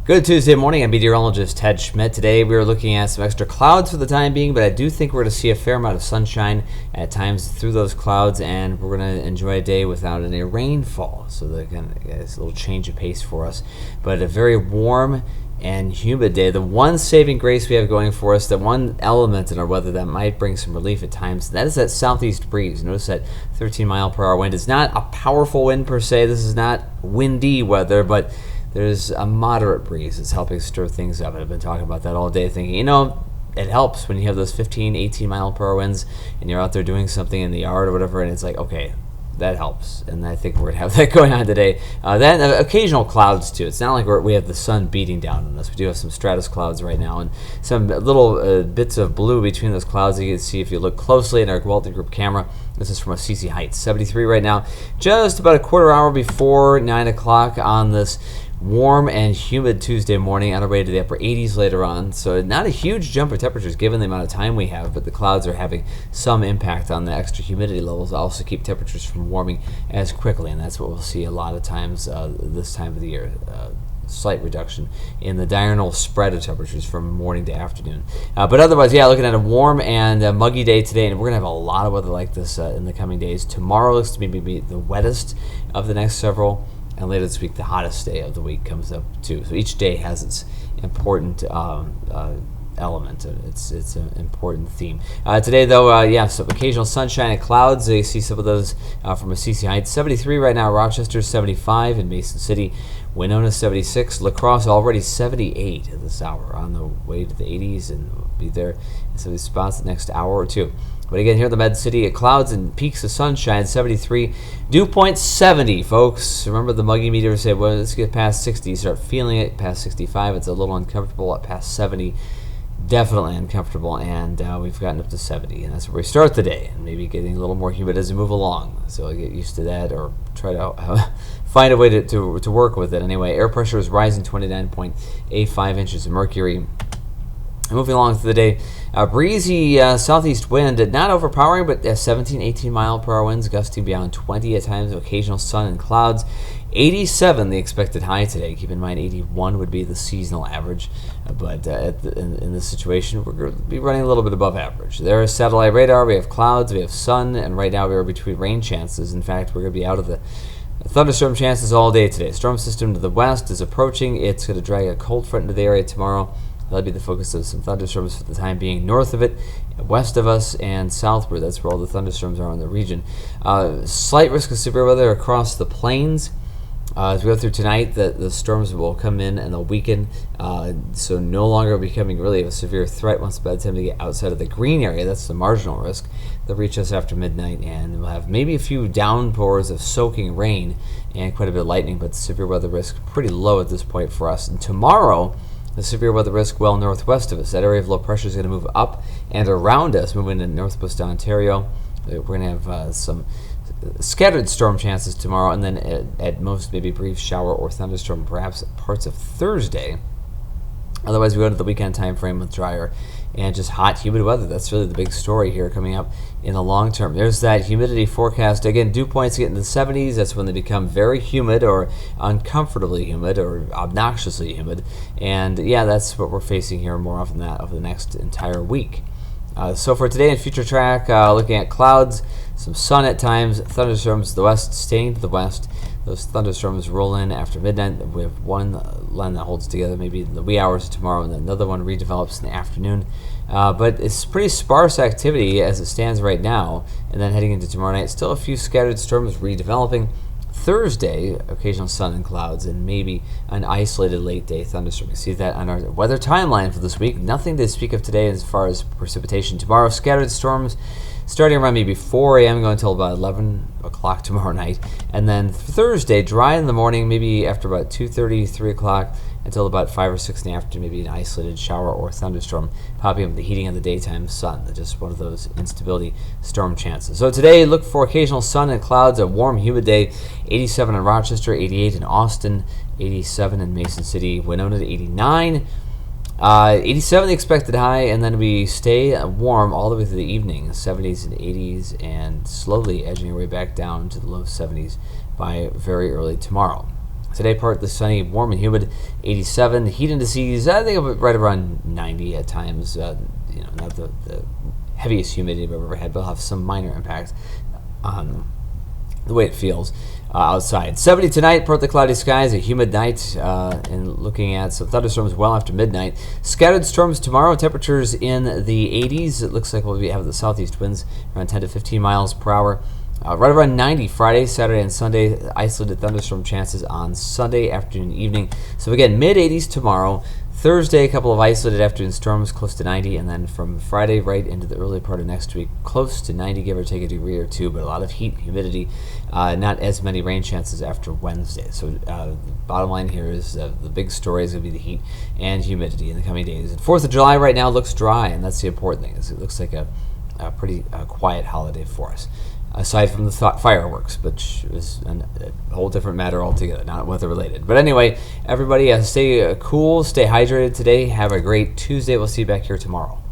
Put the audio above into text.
Good Tuesday morning. I'm meteorologist Ted Schmidt. Today we are looking at some extra clouds for the time being, but I do think we're going to see a fair amount of sunshine at times through those clouds, and we're going to enjoy a day without any rainfall. So it's a little change of pace for us, but a very warm and humid day. The one saving grace we have going for us, the one element in our weather that might bring some relief at times, that is that southeast breeze. Notice that 13-mile-per-hour wind is not a powerful wind per se. This is not windy weather, but there's a moderate breeze that's helping stir things up. And I've been talking about that all day, thinking, it helps when you have those 15, 18-mile-per-hour winds and you're out there doing something in the yard or whatever, and it's like, okay, that helps. And I think we're going to have that going on today. Then occasional clouds, too. It's not like we have the sun beating down on us. We do have some stratus clouds right now and some little bits of blue between those clouds that you can see if you look closely in our multi-group camera. This is from CC Heights, 73 right now, just about a quarter hour before 9 o'clock on this warm and humid Tuesday morning, on our way to the upper 80s later on. So not a huge jump in temperatures given the amount of time we have, but the clouds are having some impact on the extra humidity levels. Also keep temperatures from warming as quickly, and that's what we'll see a lot of times this time of the year. Slight reduction in the diurnal spread of temperatures from morning to afternoon. But otherwise, looking at a warm and muggy day today, and we're going to have a lot of weather like this in the coming days. Tomorrow looks to maybe be the wettest of the next several, and later this week, the hottest day of the week comes up too. So each day has its important element. It's an important theme. Today, though, some occasional sunshine and clouds. You see some of those from a CC Heights. 73 right now, Rochester 75, in Mason City, Winona 76, La Crosse already 78 at this hour, on the way to the 80s, and we'll be there in some of these spots the next hour or two. But again, here in the Med City, clouds and peaks of sunshine, 73. Dew point 70, folks. Remember the muggy meter said, well, let's get past 60. You start feeling it past 65. It's a little uncomfortable. At past 70, definitely uncomfortable. And we've gotten up to 70. And that's where we start the day. And maybe getting a little more humid as we move along. So I get used to that, or try to find a way to work with it. Anyway, air pressure is rising, 29.85 inches of mercury. Moving along through the day, breezy southeast wind, not overpowering, but 17, 18-mile-per-hour winds gusting beyond 20 at times, occasional sun and clouds. 87 the expected high today. Keep in mind 81 would be the seasonal average, but in this situation we're going to be running a little bit above average. There is satellite radar, we have clouds, we have sun, and right now we are between rain chances. In fact, we're going to be out of the thunderstorm chances all day today. Storm system to the west is approaching. It's going to drag a cold front into the area tomorrow. That'll be the focus of some thunderstorms for the time being. North of it, west of us, and southward. That's where all the thunderstorms are in the region. Slight risk of severe weather across the plains. As we go through tonight, the storms will come in and they'll weaken, so no longer becoming really a severe threat once by the time they get outside of the green area. That's the marginal risk. They'll reach us after midnight, and we'll have maybe a few downpours of soaking rain and quite a bit of lightning, but the severe weather risk pretty low at this point for us. And tomorrow, the severe weather risk well northwest of us. That area of low pressure is going to move up and around us, moving into northwest Ontario. We're going to have some scattered storm chances tomorrow, and then at most maybe a brief shower or thunderstorm, perhaps parts of Thursday. Otherwise, we go into the weekend time frame with drier and just hot, humid weather. That's really the big story here coming up in the long term. There's that humidity forecast. Again, dew points get into the 70s. That's when they become very humid or uncomfortably humid or obnoxiously humid. And that's what we're facing here more often than that over the next entire week. So for today and future track, looking at clouds, some sun at times, thunderstorms to the west, staying to the west. Those thunderstorms roll in after midnight. We have one line that holds together maybe in the wee hours of tomorrow, and then another one redevelops in the afternoon. But it's pretty sparse activity as it stands right now, and then heading into tomorrow night, still a few scattered storms redeveloping. Thursday, occasional sun and clouds, and maybe an isolated late day thunderstorm. You see that on our weather timeline for this week. Nothing to speak of today as far as precipitation. Tomorrow, scattered storms starting around maybe 4 a.m. going until about 11 o'clock tomorrow night. And then Thursday, dry in the morning, maybe after about 2:30, 3 o'clock, until about 5 or 6 in the afternoon, maybe an isolated shower or thunderstorm popping up with the heating of the daytime sun. Just one of those instability storm chances. So today, look for occasional sun and clouds, a warm, humid day. 87 in Rochester, 88 in Austin, 87 in Mason City, Winona to 89. 87 the expected high, and then we stay warm all the way through the evening, 70s and 80s, and slowly edging our way back down to the low 70s by very early tomorrow. Today, partly sunny, warm and humid, 87. Heat indices, I think right around 90 at times. Not the heaviest humidity I've ever had, but it'll have some minor impact on the way it feels outside. 70 tonight, partly cloudy skies, a humid night, and looking at some thunderstorms well after midnight. Scattered storms tomorrow, temperatures in the 80s. It looks like we'll be having the southeast winds around 10 to 15 miles per hour. Right around 90 Friday, Saturday, and Sunday. Isolated thunderstorm chances on Sunday afternoon and evening. So again, mid-80s tomorrow. Thursday, a couple of isolated afternoon storms close to 90, and then from Friday right into the early part of next week, close to 90, give or take a degree or two, but a lot of heat, humidity, not as many rain chances after Wednesday. So the bottom line here is the big story is going to be the heat and humidity in the coming days. And 4th of July right now looks dry, and that's the important thing. Is it looks like a pretty quiet holiday for us. Aside from the fireworks, which is a whole different matter altogether, not weather related. But anyway, everybody stay cool, stay hydrated today. Have a great Tuesday. We'll see you back here tomorrow.